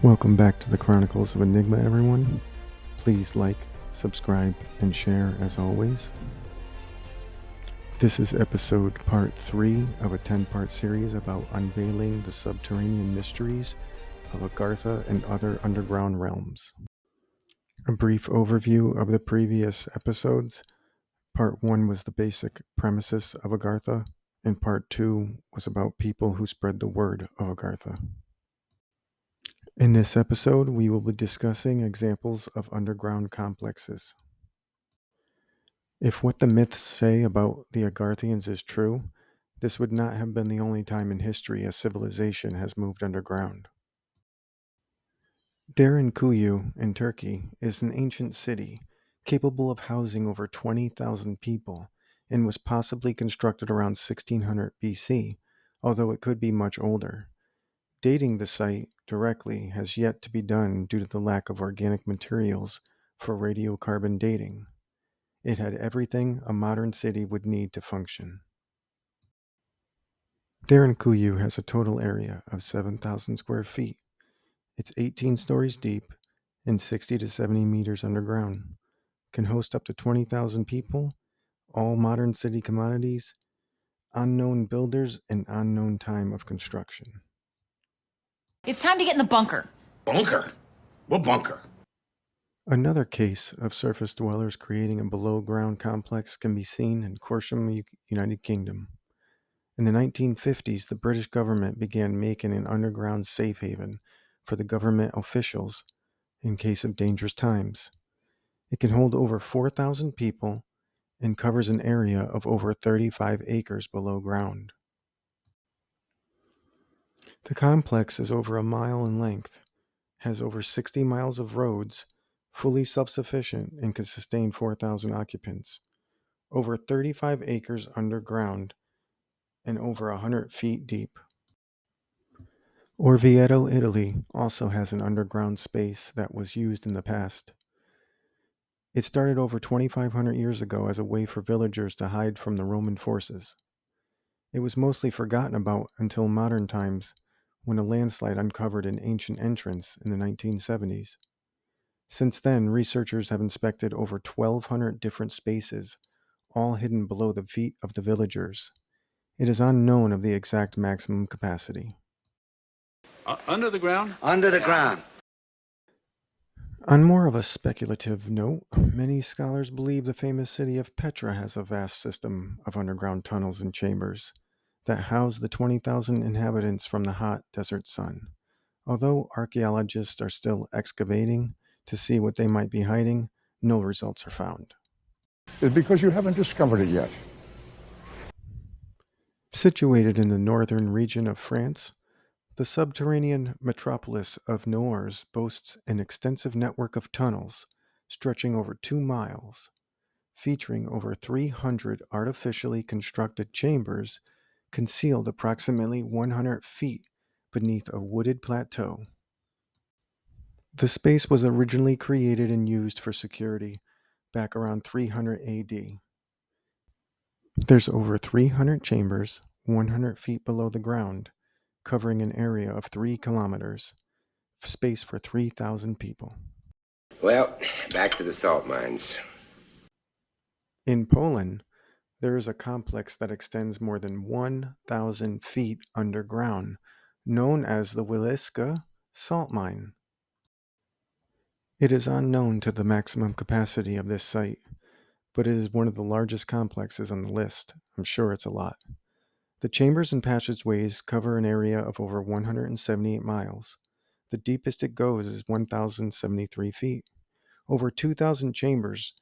Welcome back to the Chronicles of Enigma, everyone. Please like, subscribe, and share as always. This is episode part 3 of a 10-part series about unveiling the subterranean mysteries of Agartha and other underground realms. A brief overview of the previous episodes. Part 1 was the basic premises of Agartha, and part 2 was about people who spread the word of Agartha. In this episode, we will be discussing examples of underground complexes. If what the myths say about the Agarthians is true, this would not have been the only time in history a civilization has moved underground. Derinkuyu in Turkey is an ancient city capable of housing over 20,000 people and was possibly constructed around 1600 BC, although it could be much older. Dating the site directly has yet to be done due to the lack of organic materials for radiocarbon dating. It had everything a modern city would need to function. Derinkuyu has a total area of 7,000 square feet. It's 18 stories deep and 60 to 70 meters underground. Can host up to 20,000 people, all modern city commodities, unknown builders, and unknown time of construction. It's time to get in the bunker. Bunker? What bunker? Another case of surface dwellers creating a below-ground complex can be seen in Corsham, United Kingdom. In the 1950s, the British government began making an underground safe haven for the government officials in case of dangerous times. It can hold over 4,000 people and covers an area of over 35 acres below ground. The complex is over a mile in length, has over 60 miles of roads, fully self-sufficient, and can sustain 4,000 occupants, over 35 acres underground, and over 100 feet deep. Orvieto, Italy also has an underground space that was used in the past. It started over 2,500 years ago as a way for villagers to hide from the Roman forces. It was mostly forgotten about until modern times, when a landslide uncovered an ancient entrance in the 1970s. Since then, researchers have inspected over 1,200 different spaces, all hidden below the feet of the villagers. It is unknown of the exact maximum capacity. Under the ground? Under the ground. On more of a speculative note, many scholars believe the famous city of Petra has a vast system of underground tunnels and chambers that house the 20,000 inhabitants from the hot desert sun. Although archaeologists are still excavating to see what they might be hiding, no results are found. It's because you haven't discovered it yet. Situated in the northern region of France, the subterranean metropolis of Nours boasts an extensive network of tunnels stretching over 2 miles, featuring over 300 artificially constructed chambers concealed approximately 100 feet beneath a wooded plateau. The space was originally created and used for security back around 300 AD. There's over 300 chambers 100 feet below the ground, covering an area of 3 kilometers, space for 3,000 people. Well, back to the salt mines. In Poland, there is a complex that extends more than 1,000 feet underground, known as the Wieliczka Salt Mine. It is unknown to the maximum capacity of this site, but it is one of the largest complexes on the list. I'm sure it's a lot. The chambers and passageways cover an area of over 178 miles. The deepest it goes is 1,073 feet. Over 2,000 chambers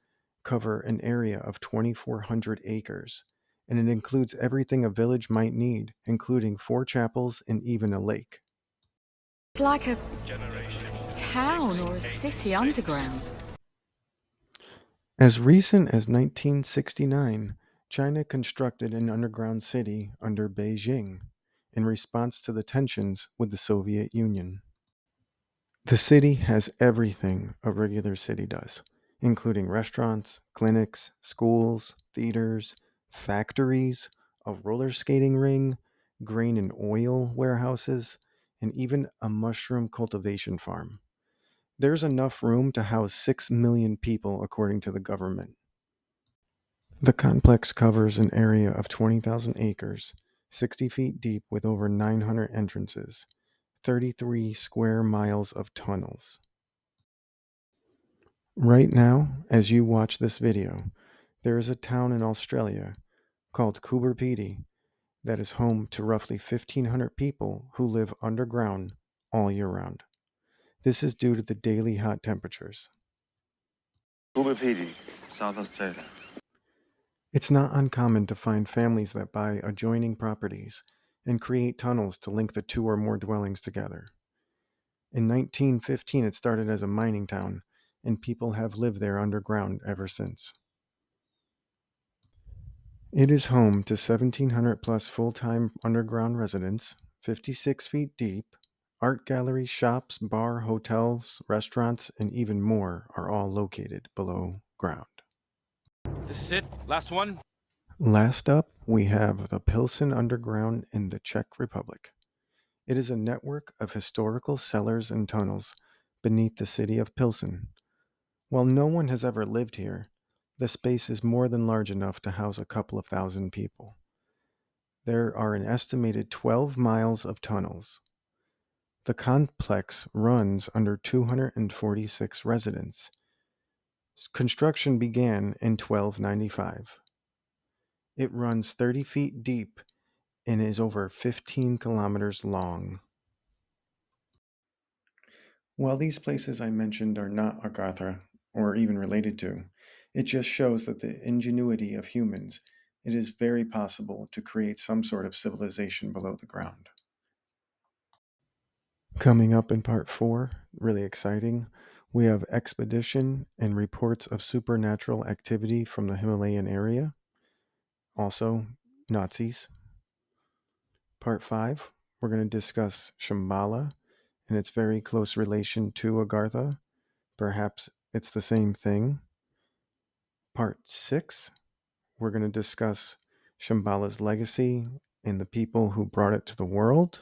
cover an area of 2,400 acres, and it includes everything a village might need, including 4 chapels and even a lake. It's like a town or a city underground. As recent as 1969, China constructed an underground city under Beijing in response to the tensions with the Soviet Union. The city has everything a regular city does, including restaurants, clinics, schools, theaters, factories, a roller skating ring, grain and oil warehouses, and even a mushroom cultivation farm. There's enough room to house 6 million people, according to the government. The complex covers an area of 20,000 acres, 60 feet deep with over 900 entrances, 33 square miles of tunnels. Right now, as you watch this video, there is a town in Australia called Coober Pedy that is home to roughly 1,500 people who live underground all year round. This is due to the daily hot temperatures. Coober Pedy, South Australia. It's not uncommon to find families that buy adjoining properties and create tunnels to link the two or more dwellings together. In 1915, it started as a mining town, and people have lived there underground ever since. It is home to 1,700 plus full-time underground residents, 56 feet deep. Art galleries, shops, bar, hotels, restaurants, and even more are all located below ground. This is it. Last one. Last up, we have the Pilsen Underground in the Czech Republic. It is a network of historical cellars and tunnels beneath the city of Pilsen. While no one has ever lived here, the space is more than large enough to house a couple of thousand people. There are an estimated 12 miles of tunnels. The complex runs under 246 residents. Construction began in 1295. It runs 30 feet deep and is over 15 kilometers long. While these places I mentioned are not Agartha or even related to, it just shows that the ingenuity of humans, it is very possible to create some sort of civilization below the ground. Coming up in part 4, really exciting, we have expedition and reports of supernatural activity from the Himalayan area. Also, Nazis. Part 5, we're going to discuss Shambhala and its very close relation to Agartha. Perhaps it's the same thing. Part 6, we're going to discuss Shambhala's legacy and the people who brought it to the world.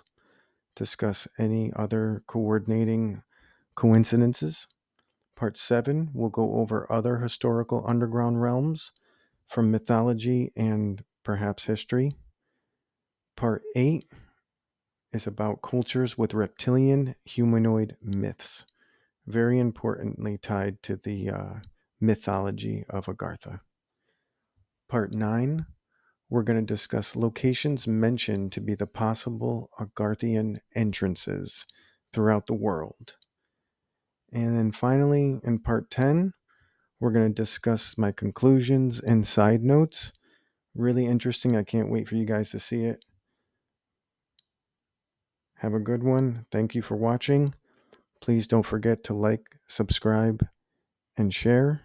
Discuss any other coordinating coincidences. Part 7 will go over other historical underground realms from mythology and perhaps history. Part 8 is about cultures with reptilian humanoid myths, very importantly tied to the mythology of Agartha. Part 9, we're going to discuss locations mentioned to be the possible Agarthian entrances throughout the world. And then finally, in part 10, we're going to discuss my conclusions and side notes. Really interesting. I can't wait for you guys to see it. Have a good one. Thank you for watching. Please don't forget to like, subscribe, and share.